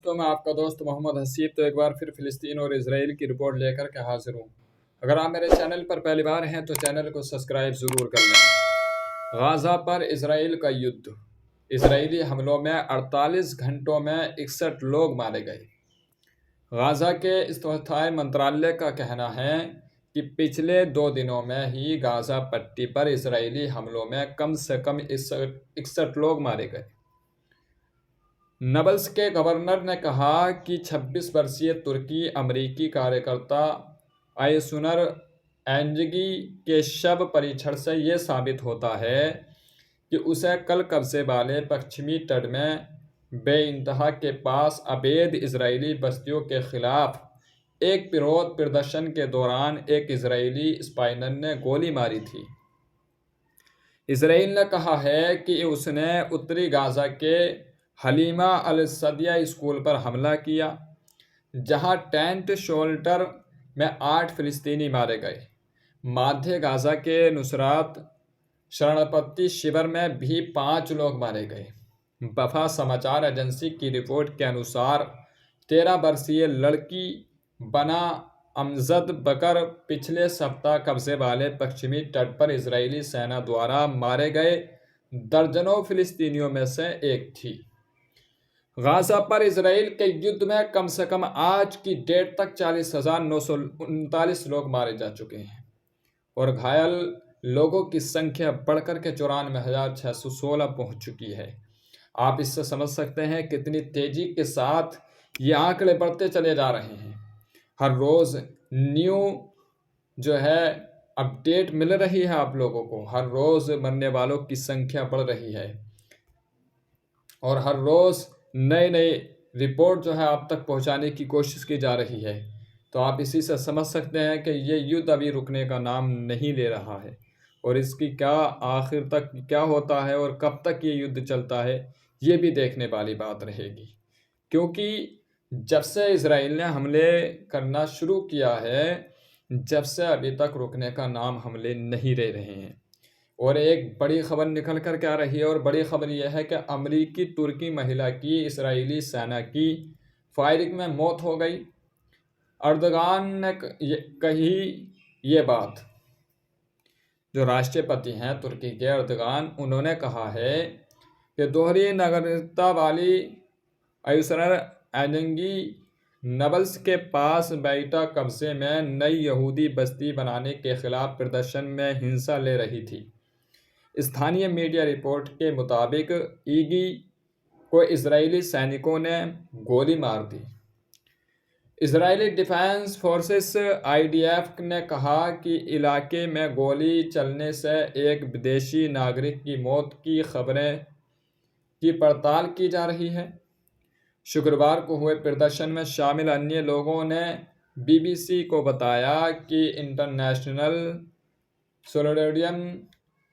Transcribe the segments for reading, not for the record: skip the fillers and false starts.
दोस्तों, मैं आपका दोस्त मोहम्मद हसीब तो एक बार फिर फ़िलिस्तीन और इजराइल की रिपोर्ट लेकर के हाजिर हूँ। अगर आप मेरे चैनल पर पहली बार हैं तो चैनल को सब्सक्राइब ज़रूर कर लें। गाज़ा पर इजराइल का युद्ध। इजरायली हमलों में 48 घंटों में 61 लोग मारे गए। गाज़ा के इस्तिफ़ाई मंत्रालय का कहना है कि पिछले 2 दिनों में ही गाज़ा पट्टी पर इजरायली हमलों में कम से कम 61 लोग मारे गए। नबल्स के गवर्नर ने कहा कि 26 वर्षीय तुर्की अमेरिकी कार्यकर्ता आयसुनर एंजगी के शव परीक्षण से यह साबित होता है कि उसे कल कब्जे वाले पश्चिमी तट में बेइंतहा के पास अवैध इजरायली बस्तियों के खिलाफ एक विरोध प्रदर्शन के दौरान एक इजरायली स्पाइनर ने गोली मारी थी। इजराइल ने कहा है कि उसने उत्तरी गाज़ा के हलीमा अल सदिया स्कूल पर हमला किया, जहां टेंट शेल्टर में 8 फ़िलिस्तीनी मारे गए। मध्य गाज़ा के नुसरात शरणपत्ति शिविर में भी 5 लोग मारे गए। वफा समाचार एजेंसी की रिपोर्ट के अनुसार 13 वर्षीय लड़की बना अमजद बकर पिछले सप्ताह कब्जे वाले पश्चिमी तट पर इजरायली सेना द्वारा मारे गए दर्जनों फिलिस्तीनियों में से एक थी। गाज़ा पर इजराइल के युद्ध में कम से कम आज की डेट तक 40,939 लोग मारे जा चुके हैं और घायल लोगों की संख्या बढ़कर के 94,616 पहुंच चुकी है। आप इससे समझ सकते हैं कितनी तेजी के साथ ये आंकड़े बढ़ते चले जा रहे हैं। हर रोज़ न्यू अपडेट मिल रही है आप लोगों को। हर रोज़ मरने वालों की संख्या बढ़ रही है और हर रोज़ नई नई रिपोर्ट आप तक पहुंचाने की कोशिश की जा रही है। तो आप इसी से समझ सकते हैं कि ये युद्ध अभी रुकने का नाम नहीं ले रहा है और इसकी क्या आखिर तक क्या होता है और कब तक ये युद्ध चलता है, ये भी देखने वाली बात रहेगी। क्योंकि जब से इजराइल ने हमले करना शुरू किया है, जब से अभी तक रुकने का नाम हमले नहीं ले रहे हैं। और एक बड़ी खबर निकल कर क्या रही है और बड़ी खबर यह है कि अमेरिकी तुर्की महिला की इजरायली सेना की फायरिंग में मौत हो गई। अर्दगान ने कही ये बात। जो राष्ट्रपति हैं तुर्की के अर्दगान, उन्होंने कहा है कि दोहरी नागरिकता वाली आयसुनर एंजगी नबल्स के पास बेइटा कब्जे में नई यहूदी बस्ती बनाने के खिलाफ प्रदर्शन में हिस्सा ले रही थी। स्थानीय मीडिया रिपोर्ट के मुताबिक ईगी को इजरायली सैनिकों ने गोली मार दी। इजरायली डिफेंस फोर्सेस IDF ने कहा कि इलाके में गोली चलने से एक विदेशी नागरिक की मौत की खबरें की पड़ताल की जा रही है। शुक्रवार को हुए प्रदर्शन में शामिल अन्य लोगों ने BBC को बताया कि इंटरनेशनल सोलिडेरिटी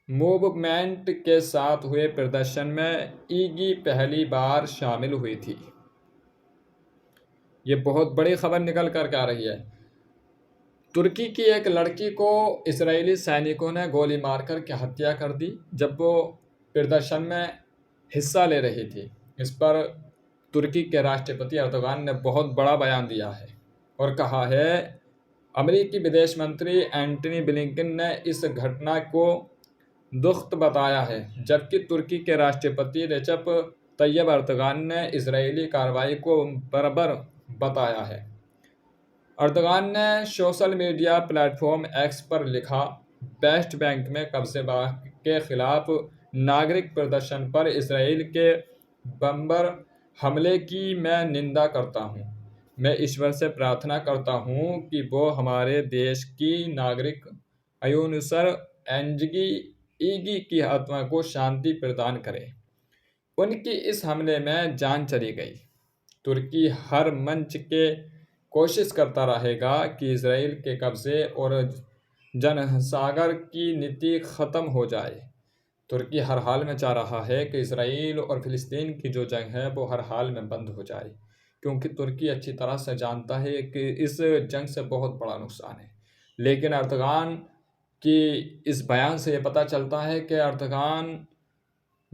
मूवमेंट के साथ हुए प्रदर्शन में ईगी पहली बार शामिल हुई थी। ये बहुत बड़ी खबर निकल कर आ रही है। तुर्की की एक लड़की को इजरायली सैनिकों ने गोली मारकर के हत्या कर दी जब वो प्रदर्शन में हिस्सा ले रही थी। इस पर तुर्की के राष्ट्रपति अर्दोगान ने बहुत बड़ा बयान दिया है और कहा है, अमेरिकी विदेश मंत्री एंटनी ब्लिंकन ने इस घटना को दुखद बताया है, जबकि तुर्की के राष्ट्रपति रेचप तैयब अर्दोगान ने इजरायली कार्रवाई को बर्बर बताया है। अर्दोगान ने सोशल मीडिया प्लेटफॉर्म एक्स पर लिखा, वेस्ट बैंक में कब्जे के खिलाफ नागरिक प्रदर्शन पर इजराइल के बम्बर हमले की मैं निंदा करता हूँ। मैं ईश्वर से प्रार्थना करता हूँ कि वो हमारे देश की नागरिक आयसुनर एंजगी की आत्मा को शांति प्रदान करे। उनकी इस हमले में जान चली गई। तुर्की हर मंच के कोशिश करता रहेगा कि इजराइल के कब्जे और जनसागर की नीति ख़त्म हो जाए। तुर्की हर हाल में चाह रहा है कि इजराइल और फिलिस्तीन की जो जंग है वो हर हाल में बंद हो जाए, क्योंकि तुर्की अच्छी तरह से जानता है कि इस जंग से बहुत बड़ा नुकसान है। लेकिन अर्दोगान की इस बयान से ये पता चलता है कि अर्दोगान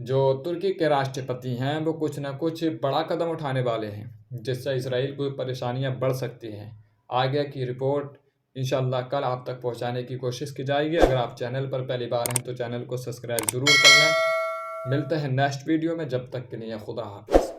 जो तुर्की के राष्ट्रपति हैं वो कुछ ना कुछ बड़ा कदम उठाने वाले हैं जिससे इसराइल को परेशानियां बढ़ सकती हैं। आगे की रिपोर्ट इंशाल्लाह कल आप तक पहुंचाने की कोशिश की जाएगी। अगर आप चैनल पर पहली बार हैं तो चैनल को सब्सक्राइब ज़रूर कर लें। मिलते हैं नेक्स्ट वीडियो में, जब तक के लिए खुदा हाफिज़।